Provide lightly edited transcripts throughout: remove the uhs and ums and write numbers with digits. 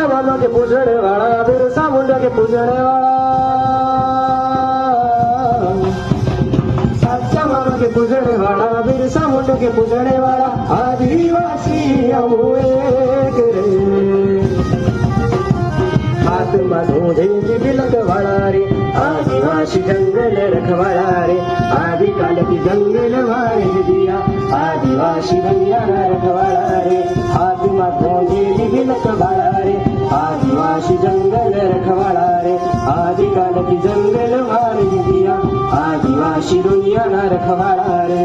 मामा के पूजने वाला, बिरसा मुंडा के पूजने वाला, साचा मामा के पूजने वाला, बिरसा मुंडा के पूजने वाला, आदिवासी हम एक रे। हाथ मधोधे बिलक वाला रे, आदिवासी जंगल रखवाला रे, आदि काल की जंगल वाले दिया, आदिवासी भैया रखवाला रे। हाथ मधोधे बिलक वाला रे, आदिवासी जंगल रखवाला रे, आदि काल की जंगल वाले दिया, आदिवासी दुनिया रखवाला रे।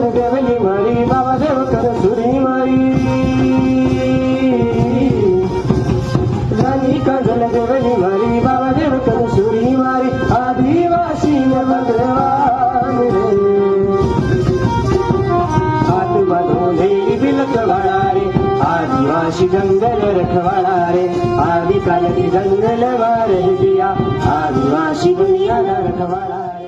देवली मारी बाबा देव कर सुरी मारी, रानी का जल देवली मारी बाबा देव कर सुरी मारी, आदिवासी भगवान रे। हाथ मधोधे बिलक वाला रे, आदिवासी जंगल रखवाला रे, आदि काल के जंगल वाले दिया, आदिवासी दुनिया रखवाला।